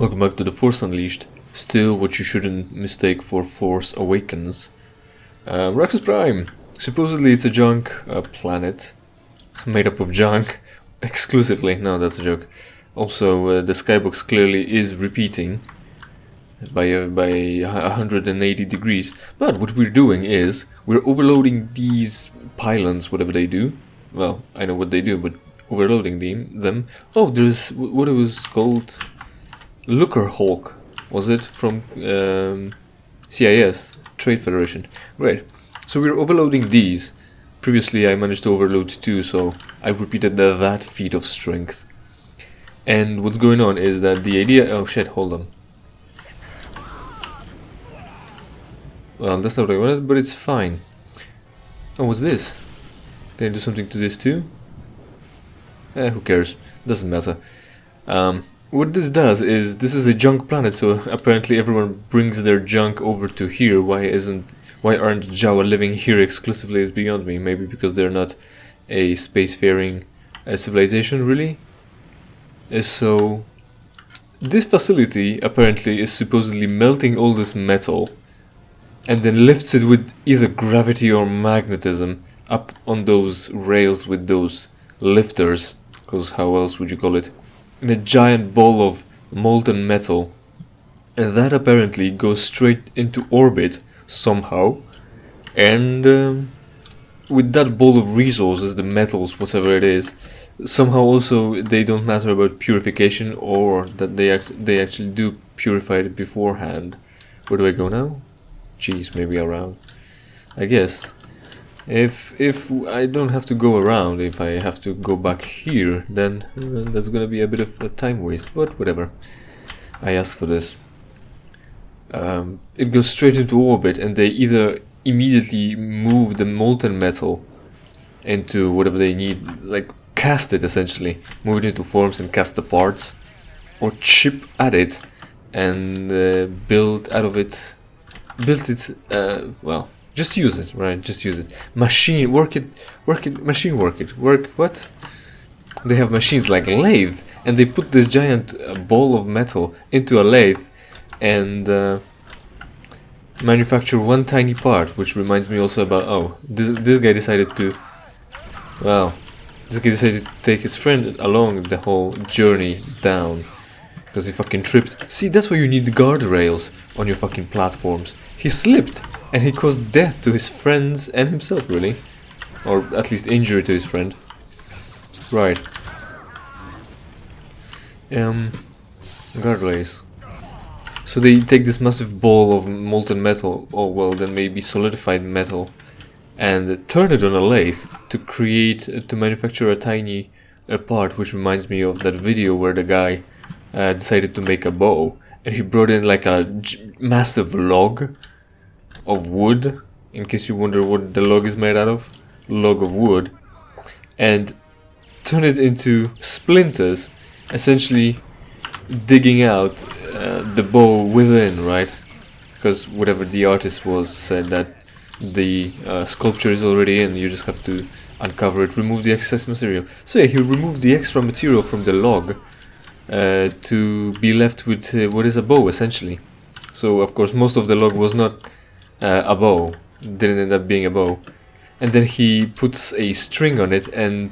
Welcome back to the Force Unleashed. Still what you shouldn't mistake for Force Awakens. Raxus Prime. Supposedly it's a junk planet. Made up of junk. Exclusively. No, that's a joke. Also, the skybox clearly is repeating by 180 degrees. But what we're doing is, we're overloading these pylons, whatever they do. Well, I know what they do, but overloading them. Oh, there's what it was called... Looker Hulk, was it? From CIS, Trade Federation. Right. So we're overloading these. Previously I managed to overload 2, so I repeated that feat of strength. And what's going on is that the idea... Oh shit, hold on. Well, that's not what I wanted, but it's fine. Oh, what's this? Can I do something to this too? Who cares? Doesn't matter. What this does is, this is a junk planet, so apparently everyone brings their junk over to here. Why aren't Jawa living here exclusively is beyond me. Maybe because they're not a spacefaring civilization, really? So, this facility apparently is supposedly melting all this metal and then lifts it with either gravity or magnetism up on those rails with those lifters, because how else would you call it? In a giant ball of molten metal, and that apparently goes straight into orbit somehow, and with that ball of resources, the metals, whatever it is, somehow also they don't matter about purification, or that they actually do purify it beforehand. Where do I go now? Jeez, maybe around, I guess. If I don't have to go around, if I have to go back here, then that's gonna be a bit of a time waste, but whatever. I asked for this. It goes straight into orbit, and they either immediately move the molten metal into whatever they need, like cast it essentially, move it into forms and cast the parts, or chip at it and build it, well, just use it, right? Just use it. Work it. What? They have machines like lathe, and they put this giant ball of metal into a lathe and manufacture one tiny part, which reminds me also about, oh, this guy decided to, well, this guy decided to take his friend along the whole journey down, because he fucking tripped. See, that's why you need guardrails on your fucking platforms. He slipped, and he caused death to his friends and himself, really. Or at least injury to his friend. Right. Guardrails. So they take this massive ball of molten metal, or well, then maybe solidified metal, and turn it on a lathe to manufacture a tiny part, which reminds me of that video where the guy decided to make a bow, and he brought in like a massive log of wood, in case you wonder what the log is made out of, log of wood, and turn it into splinters, essentially digging out the bow within, right? Because whatever the artist said that the sculpture is already in, you just have to uncover it, remove the excess material. So yeah, he removed the extra material from the log to be left with what is a bow, essentially. So of course most of the log was not a bow, didn't end up being a bow, and then he puts a string on it and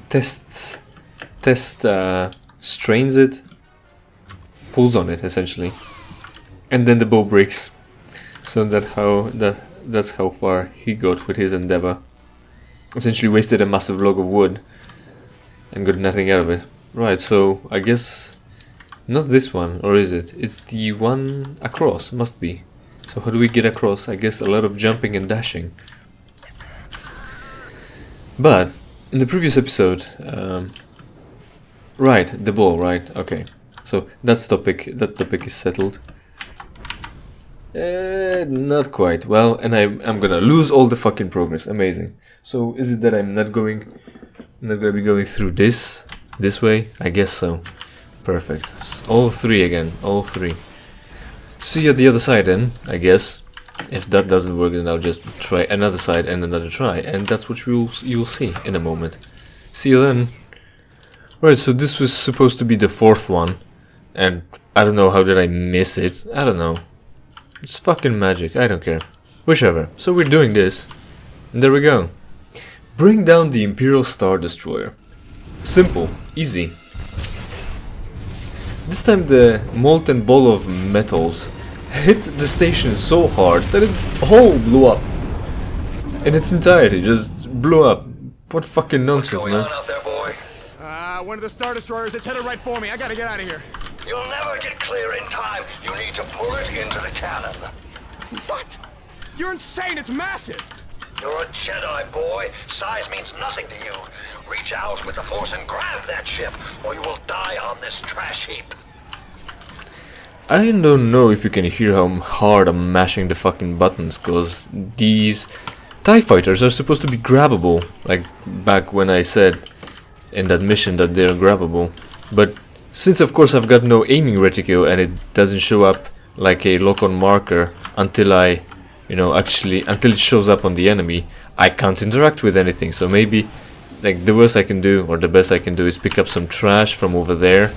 strains it, pulls on it essentially, and then the bow breaks. So that's how far he got with his endeavor. Essentially wasted a massive log of wood and got nothing out of it. Right, so I guess not this one, or is it? It's the one across, must be. So how do we get across? I guess a lot of jumping and dashing. But in the previous episode, right, the ball, right? Okay, so that topic is settled. Not quite. Well, and I'm gonna lose all the fucking progress. Amazing. So is it that I'm not gonna be going through this way? I guess so. Perfect. All three again. All three. See you at the other side then, I guess. If that doesn't work, then I'll just try another side and another try, and that's what you'll see in a moment. See you then. Right, so this was supposed to be the fourth one, and I don't know how did I miss it. I don't know. It's fucking magic. I don't care. Whichever. So we're doing this. And there we go. Bring down the Imperial Star Destroyer. Simple. Easy. This time the molten ball of metals hit the station so hard that it all blew up. In its entirety, just blew up. What fucking nonsense, man. What's going on out there, boy? One of the Star Destroyers, it's headed right for me. I gotta get out of here. You'll never get clear in time. You need to pull it into the cannon. What? You're insane, it's massive! You're a Jedi, boy. Size means nothing to you. Reach out with the Force and grab that ship, or you will die on this trash heap. I don't know if you can hear how hard I'm mashing the fucking buttons, cause these TIE fighters are supposed to be grabbable, like back when I said in that mission that they're grabbable. But since of course I've got no aiming reticule and it doesn't show up like a lock-on marker until I, until it shows up on the enemy, I can't interact with anything. So maybe like the worst I can do, or the best I can do, is pick up some trash from over there,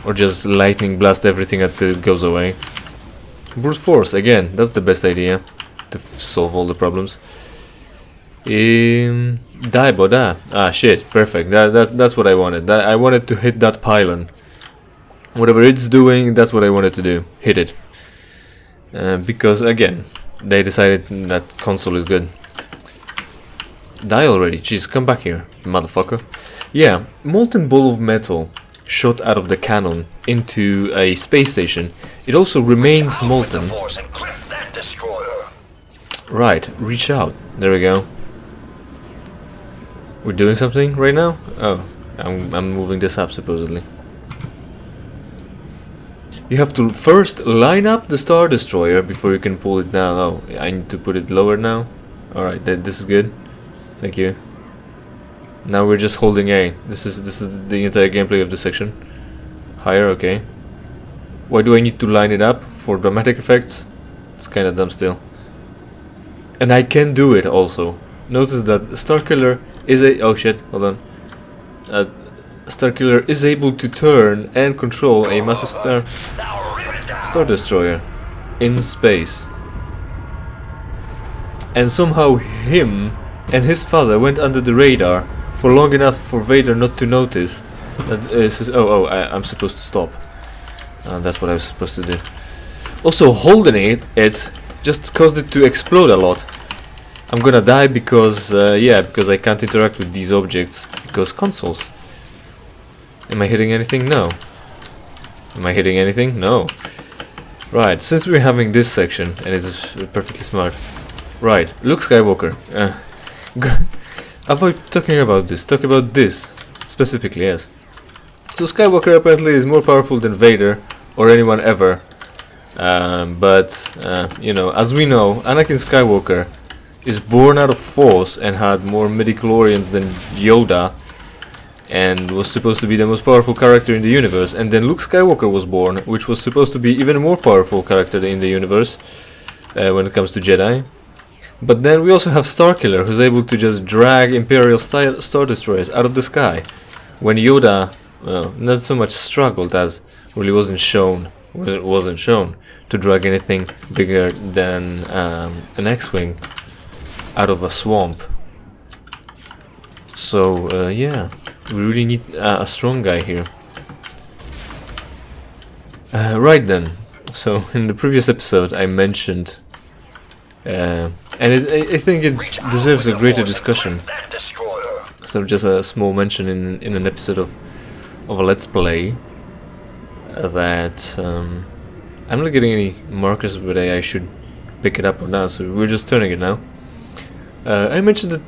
or just lightning blast everything until it goes away. Brute force, again, that's the best idea to solve all the problems. Daiboda. Ah, shit, perfect. That's what I wanted. I wanted to hit that pylon. Whatever it's doing, that's what I wanted to do. Hit it. Because, again, they decided that console is good. Die already. Jeez, come back here, motherfucker. Yeah, molten ball of metal shot out of the cannon into a space station. It also remains molten. Right, reach out. There we go. We're doing something right now? Oh, I'm moving this up supposedly. You have to first line up the Star Destroyer before you can pull it down. Oh, I need to put it lower now. Alright, this is good. Thank you. Now we're just holding A. This is the entire gameplay of this section. Higher, okay. Why do I need to line it up? For dramatic effects? It's kinda dumb still. And I can do it also. Notice that Starkiller is a... oh shit, hold on. Starkiller is able to turn and control a massive Star Destroyer in space. And somehow him and his father went under the radar for long enough for Vader not to notice that I'm supposed to stop. That's what I was supposed to do. Also, holding it just caused it to explode a lot. I'm gonna die because because I can't interact with these objects because consoles. Am I hitting anything? No. Am I hitting anything? No. Right, since we're having this section and it's perfectly smart. Right, Luke Skywalker. Avoid talking about this. Talk about this specifically, yes. So Skywalker apparently is more powerful than Vader or anyone ever. But as we know, Anakin Skywalker is born out of Force and had more midichlorians than Yoda, and was supposed to be the most powerful character in the universe. And then Luke Skywalker was born, which was supposed to be even more powerful character in the universe when it comes to Jedi. But then we also have Starkiller, who's able to just drag Imperial Star Destroyers out of the sky, when Yoda, well, not so much struggled as really wasn't shown to drag anything bigger than an X-Wing out of a swamp. So yeah, we really need a strong guy here. Right then, so in the previous episode I mentioned, and I think it deserves a greater discussion. So just a small mention in an episode of a Let's Play that I'm not getting any markers whether I should pick it up or not, so we're just turning it now. I mentioned that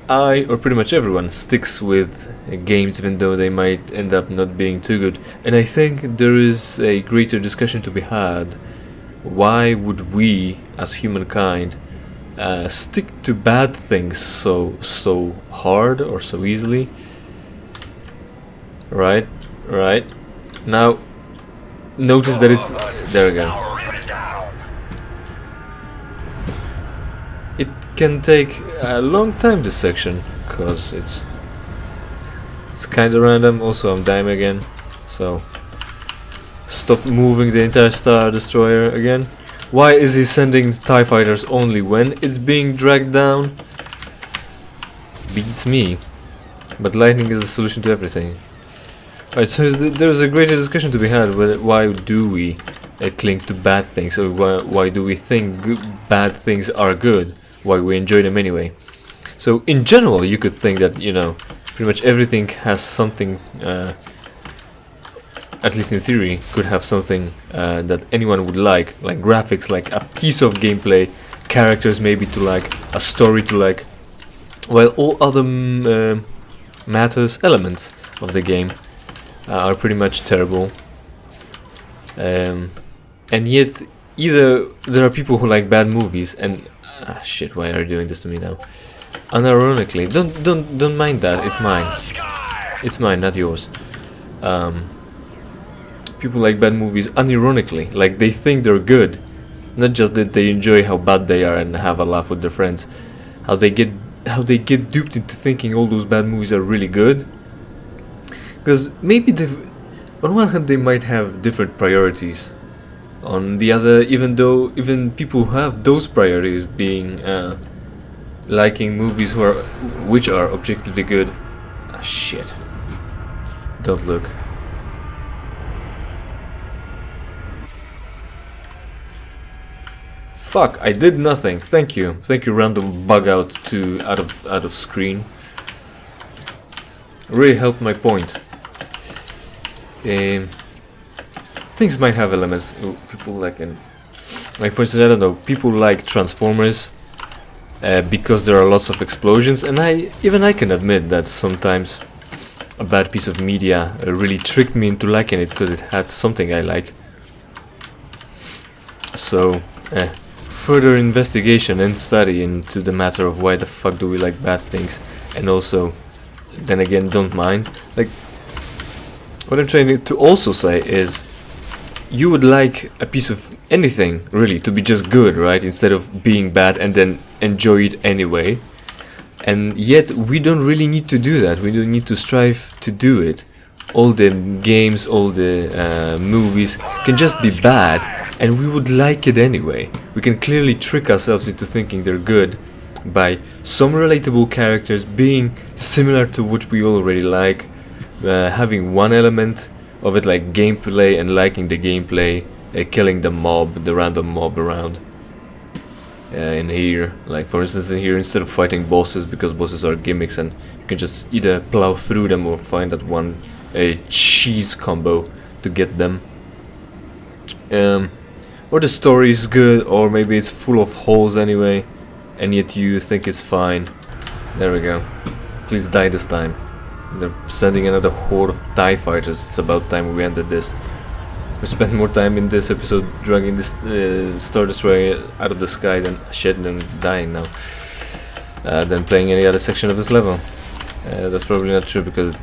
I, or pretty much everyone, sticks with games even though they might end up not being too good. And I think there is a greater discussion to be had. Why would we, as humankind, stick to bad things so hard or so easily? Right. Now, notice that it's... there we go. It can take a long time, this section, because it's kind of random. Also, I'm dying again, so stop moving the entire Star Destroyer again? Why is he sending TIE fighters only when it's being dragged down? Beats me. But lightning is the solution to everything. Right, so there's a greater discussion to be had. Why do we cling to bad things, or why do we think bad things are good? Why we enjoy them anyway? So in general, you could think that, you know, pretty much everything has something, at least in theory, could have something that anyone would like graphics, like a piece of gameplay, characters maybe to like, a story to like, while all other elements of the game are pretty much terrible. And yet, either there are people who like bad movies, and shit, why are you doing this to me now? Unironically, don't mind that. It's mine. It's mine, not yours. People like bad movies unironically, like they think they're good, not just that they enjoy how bad they are and have a laugh with their friends. How they get duped into thinking all those bad movies are really good. Because maybe on one hand they might have different priorities. On the other, even people who have those priorities, being liking movies which are objectively good. Ah, shit. Don't look. Fuck! I did nothing. Thank you, random bug out out of screen. Really helped my point. Things might have elements people like, like for instance, I don't know, people like Transformers because there are lots of explosions, and even I can admit that sometimes a bad piece of media really tricked me into liking it because it had something I like. So further investigation and study into the matter of why the fuck do we like bad things, and also then again don't mind. Like, what I'm trying to also say is, you would like a piece of anything really to be just good, right, instead of being bad and then enjoy it anyway. And yet we don't really need to do that. We don't need to strive to do it. All the games, all the movies can just be bad and we would like it anyway. We can clearly trick ourselves into thinking they're good by some relatable characters being similar to what we already like, having one element of it like gameplay and liking the gameplay, killing the random mob around. In here, like for instance in here, instead of fighting bosses, because bosses are gimmicks and you can just either plow through them or find that one cheese combo to get them. Or the story is good, or maybe it's full of holes anyway, and yet you think it's fine. There we go. Please die this time. They're sending another horde of TIE fighters. It's about time we ended this. We spent more time in this episode dragging this Star Destroyer out of the sky than shit and dying now, than playing any other section of this level. That's probably not true, because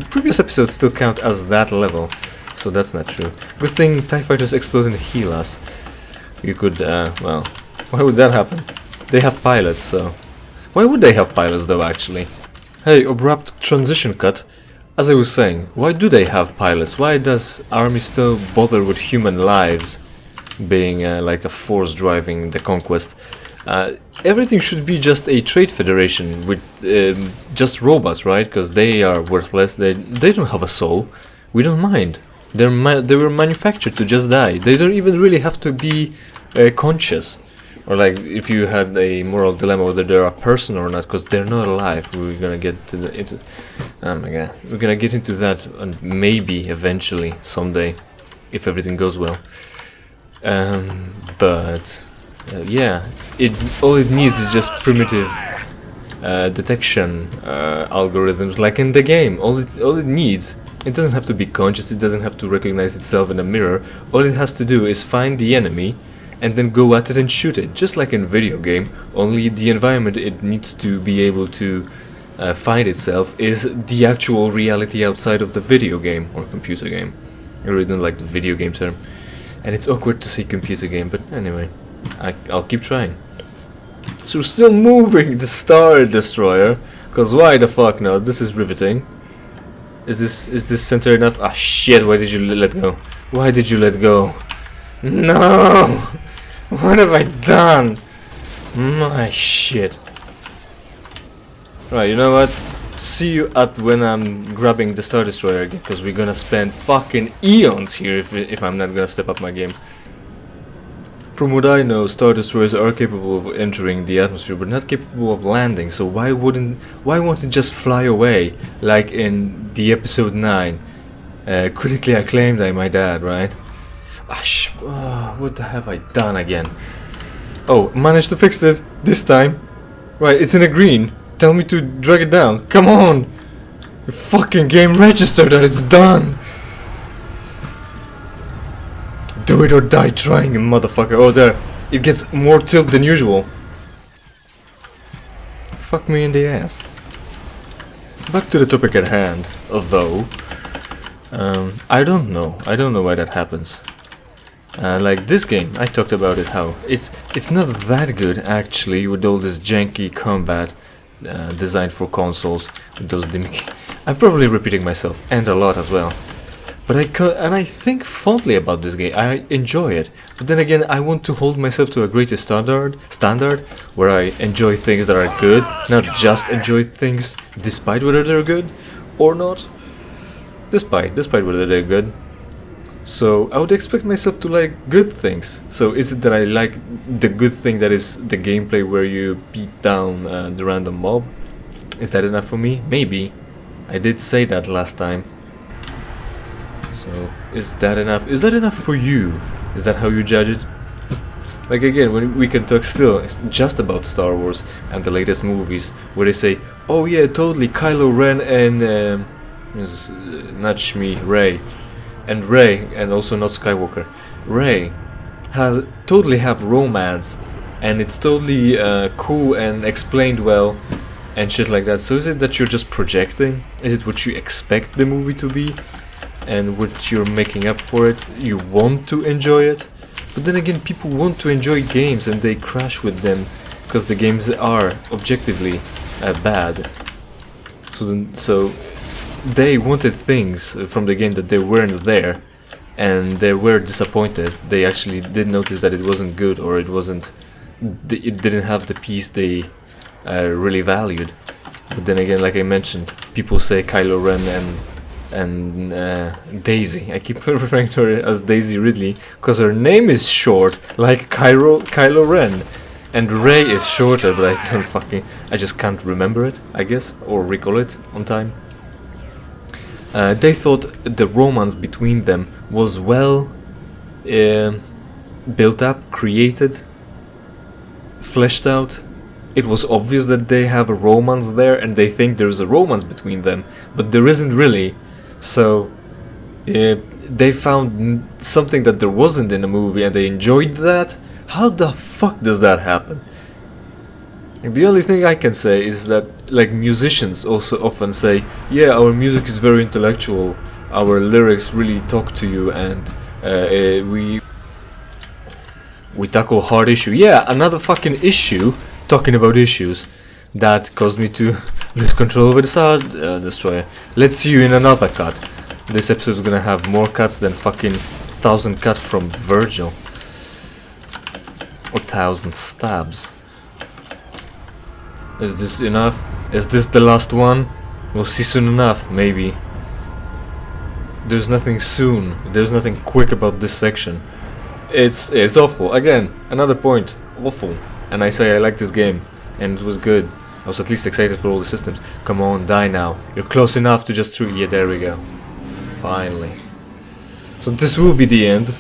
previous episodes still count as that level, so that's not true. Good thing TIE fighters explode and heal us. You could, well, why would that happen? They have pilots, so... Why would they have pilots though, actually? Hey, abrupt transition cut. As I was saying, why do they have pilots? Why does army still bother with human lives being like a force driving the conquest? Everything should be just a trade federation with just robots, right? Because they are worthless. They don't have a soul. We don't mind. They were manufactured to just die. They don't even really have to be conscious. Or like, if you had a moral dilemma whether they're a person or not, because they're not alive. We're gonna get into oh my god, we're gonna get into that, and maybe eventually someday, if everything goes well. But yeah, all it needs is just primitive detection algorithms, like in the game. All it needs. It doesn't have to be conscious. It doesn't have to recognize itself in a mirror. All it has to do is find the enemy and then go at it and shoot it, just like in a video game, only the environment it needs to be able to find itself is the actual reality outside of the video game or computer game. I really don't like the video game term, and it's awkward to say computer game, but anyway, I'll keep trying. So we're still moving the Star Destroyer, because why the fuck not? This is riveting. Is this center enough? Ah shit, why did you let go? Why did you let go? No! What have I done? My shit. Right, you know what? See you at when I'm grabbing the Star Destroyer again, because we're gonna spend fucking eons here if I'm not gonna step up my game. From what I know, Star Destroyers are capable of entering the atmosphere, but not capable of landing. So why won't it just fly away, like in the episode 9, critically acclaimed by my dad, right? What have I done again? Oh, managed to fix it this time. Right, it's in a green. Tell me to drag it down. Come on! The fucking game registered that it's done! Do it or die trying, you motherfucker. Oh, there. It gets more tilt than usual. Fuck me in the ass. Back to the topic at hand, although... I don't know. I don't know why that happens. Like this game, I talked about it, how it's not that good actually, with all this janky combat designed for consoles, with those gimmicky. I'm probably repeating myself, and a lot as well. But I think fondly about this game. I enjoy it. But then again, I want to hold myself to a greater standard where I enjoy things that are good, not just enjoy things despite whether they're good or not. Despite whether they're good. So I would expect myself to like good things. So is it that I like the good thing that is the gameplay where you beat down the random mob? Is that enough for me? Maybe. I did say that last time. So is that enough? Is that enough for you? Is that how you judge it? Like again, when we can talk still just about Star Wars and the latest movies, where they say, "Oh yeah, totally, Kylo Ren and not Shmi, Rey." And Rey, and also not Skywalker, Rey has totally have romance, and it's totally cool and explained well, and shit like that. So is it that you're just projecting? Is it what you expect the movie to be, and what you're making up for it? You want to enjoy it, but then again, people want to enjoy games, and they crash with them because the games are objectively bad. So they wanted things from the game that they weren't there, and they were disappointed. They actually did notice that it wasn't good, or it didn't have the piece they really valued. But then again, like I mentioned, people say Kylo Ren and Daisy. I keep referring to her as Daisy Ridley because her name is short, like Kylo Ren, and Rey is shorter. But I just can't remember it, I guess, or recall it on time. They thought the romance between them was well built up, created, fleshed out. It was obvious that they have a romance there, and they think there's a romance between them, but there isn't really. So they found something that there wasn't in the movie, and they enjoyed that. How the fuck does that happen? The only thing I can say is that, like, musicians also often say, yeah, our music is very intellectual, our lyrics really talk to you, and we tackle hard issue. Yeah, another fucking issue, talking about issues, that caused me to lose control over the Star Destroyer. Let's see you in another cut. This episode is gonna have more cuts than fucking 1,000 cuts from Virgil. Or 1,000 stabs. Is this enough? Is this the last one? We'll see soon enough, maybe. There's nothing soon. There's nothing quick about this section. It's awful. Again, another point. Awful. And I say I like this game, and it was good. I was at least excited for all the systems. Come on, die now. You're close enough to just through. Yeah, there we go. Finally. So this will be the end.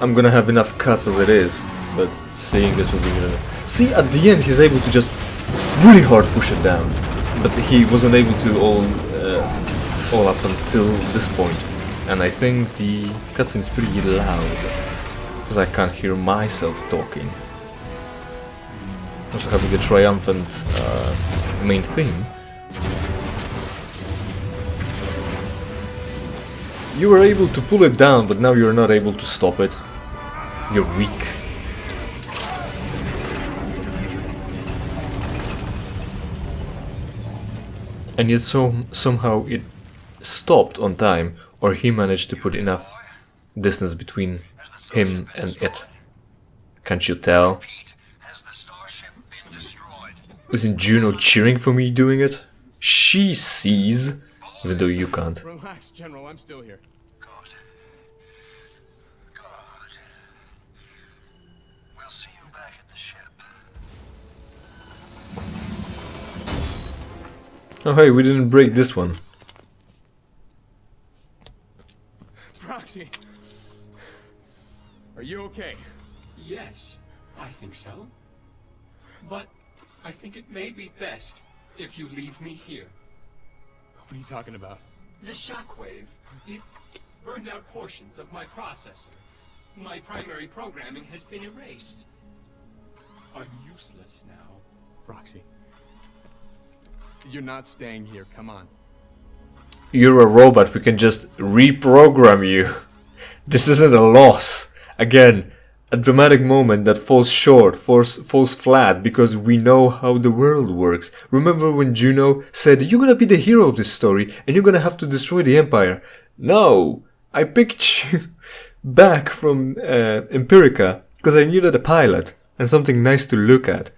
I'm gonna have enough cuts as it is, but seeing this will be good enough. See, at the end he's able to just really hard push it down, but he wasn't able to all up until this point. And I think the cutscene is pretty loud, because I can't hear myself talking. Also having the triumphant main theme. You were able to pull it down, but now you're not able to stop it. You're weak. and yet somehow it stopped on time, or he managed to put enough distance between him and it. Can't you tell? Pete, has the starship been destroyed? Isn't Juno cheering for me doing it? She sees, even though you can't. Relax, General. I'm still here. Good. Good. We'll see you back at the ship. Oh hey, we didn't break this one. Proxy. Are you okay? Yes, I think so. But I think it may be best if you leave me here. What are you talking about? The shockwave, it burned out portions of my processor. My primary programming has been erased. I'm useless now. Proxy. You're not staying here. Come on. You're a robot, we can just reprogram you. This isn't a loss. Again, a dramatic moment that falls short, falls flat, because we know how the world works. Remember when Juno said, you're gonna be the hero of this story, and you're gonna have to destroy the Empire? No! I picked you back from Empirica, because I needed a pilot, and something nice to look at.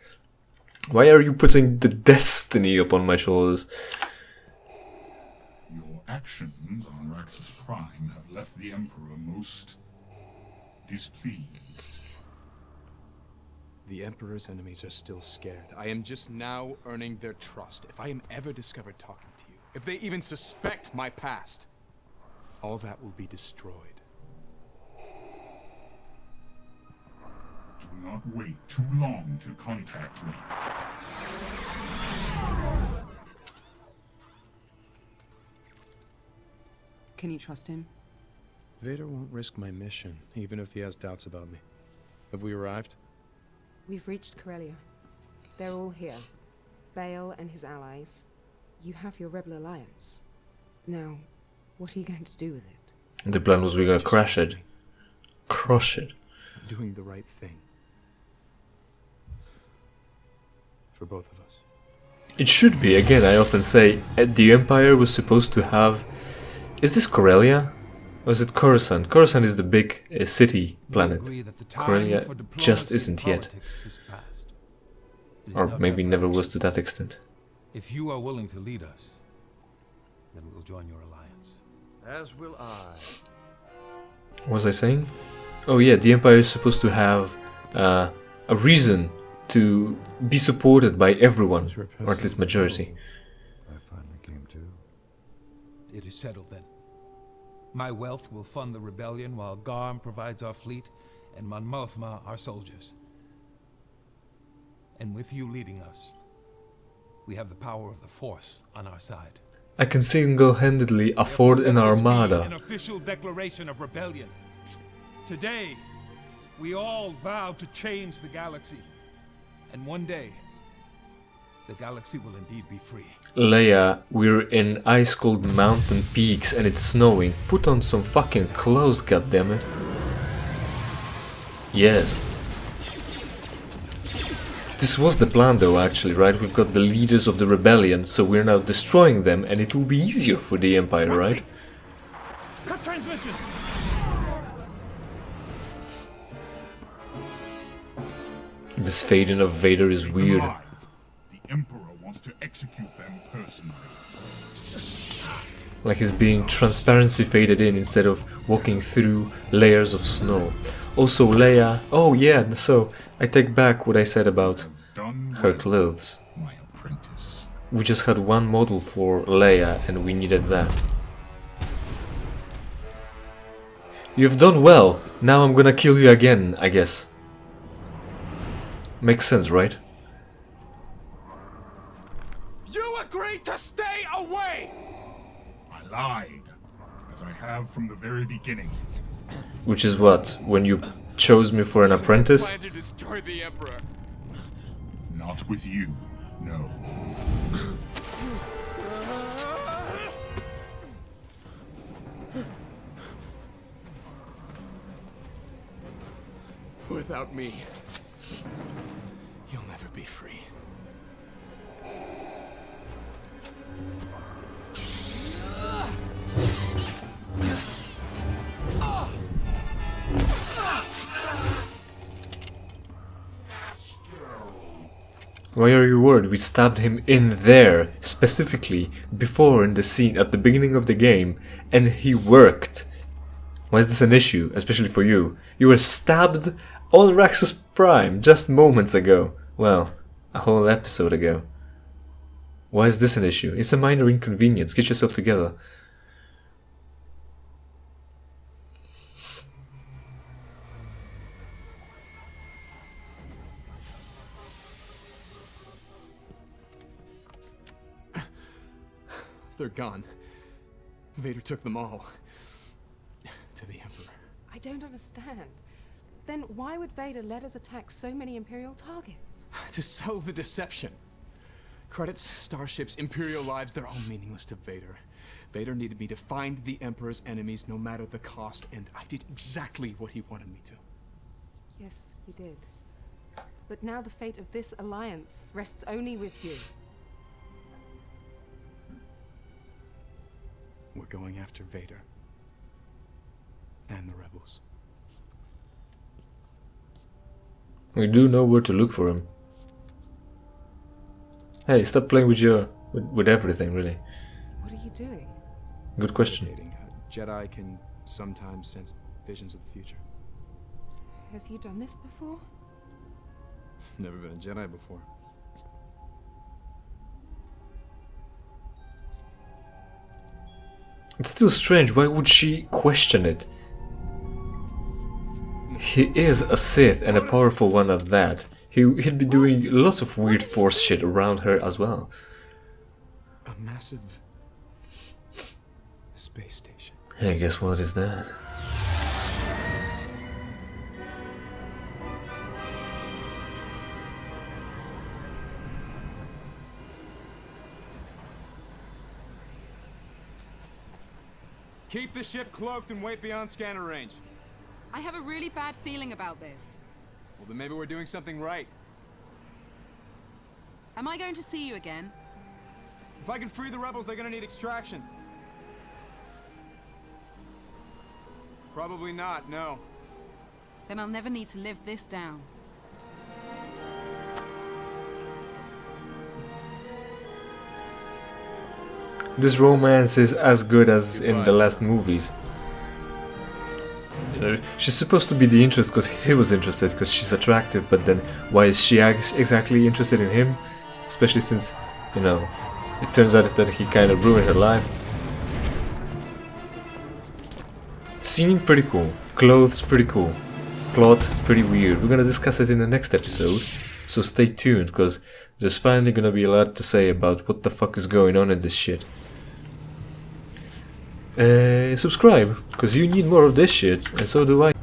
Why are you putting the destiny upon my shoulders? Your actions on Raxus Prime have left the Emperor most displeased. The Emperor's enemies are still scared. I am just now earning their trust. If I am ever discovered talking to you, if they even suspect my past, all that will be destroyed. Do not wait too long to contact me. Can you trust him? Vader won't risk my mission, even if he has doubts about me. Have we arrived? We've reached Corellia. They're all here. Bale and his allies. You have your rebel alliance. Now, what are you going to do with it? The plan was we're gonna Just crash trust it. me. Crush it. I'm doing the right thing. For both of us. It should be, again, I often say, the Empire was supposed to have... Is this Corellia? Or is it Coruscant? Coruscant is the big city planet. Corellia just isn't yet. Or maybe never was to that extent. If you are willing to lead us, then we'll join your alliance. As will I. What was I saying? Oh yeah, the Empire is supposed to have a reason to be supported by everyone, or at least majority. I finally came to. It is settled then. My wealth will fund the rebellion while Garm provides our fleet and Mon Mothma our soldiers. And with you leading us, we have the power of the Force on our side. I can single-handedly afford an armada. An official declaration of rebellion. Today, we all vow to change the galaxy. And one day, the galaxy will indeed be free. Leia, we're in ice-cold mountain peaks and it's snowing. Put on some fucking clothes, goddammit. Yes. This was the plan though, actually, right? We've got the leaders of the rebellion, so we're now destroying them and it will be easier for the Empire, right? Cut transmission! This fade-in of Vader is Keep them weird. alive. The Emperor wants to execute them personally. Like he's being transparency faded in instead of walking through layers of snow. Also Leia... Oh yeah, so I take back what I said about Done her well, clothes. my apprentice. We just had one model for Leia and we needed that. You've done well. Now I'm gonna kill you again, I guess. Makes sense, right? You agreed to stay away! I lied, as I have from the very beginning. Which is what? When you chose me for an apprentice? Plan to destroy the Emperor. Not with you, no. Without me, you'll never be free. Why are you worried? We stabbed him in there, specifically, before in the scene at the beginning of the game, and he worked. Why is this an issue, especially for you? You were stabbed on Raxus Prime just moments ago. Well, a whole episode ago. Why is this an issue? It's a minor inconvenience. Get yourself together. They're gone. Vader took them all. To the Emperor. I don't understand. Then why would Vader let us attack so many Imperial targets? To sell the deception. Credits, starships, Imperial lives, they're all meaningless to Vader. Vader needed me to find the Emperor's enemies no matter the cost, and I did exactly what he wanted me to. Yes, you did. But now the fate of this alliance rests only with you. We're going after Vader. And the rebels. We do know where to look for him. Hey, stop playing with everything, really. What are you doing? Good question. Meditating. Jedi can sometimes sense visions of the future. Have you done this before? Never been a Jedi before. It's still strange. Why would she question it? He is a Sith and a powerful one at that. He'd be doing lots of weird Force shit around her as well. A massive space station. Hey, guess what is that? Keep the ship cloaked and wait beyond scanner range. I have a really bad feeling about this. Well, then maybe we're doing something right. Am I going to see you again? If I can free the rebels, they're gonna need extraction. Probably not, no. Then I'll never need to live this down. This romance is as good as in the last movies. You know, she's supposed to be the interest because he was interested, because she's attractive, but then why is she exactly interested in him? Especially since, you know, it turns out that he kind of ruined her life. Scene pretty cool, clothes pretty cool, plot pretty weird. We're gonna discuss it in the next episode, so stay tuned, because there's finally gonna be a lot to say about what the fuck is going on in this shit. Subscribe, because you need more of this shit, and so do I.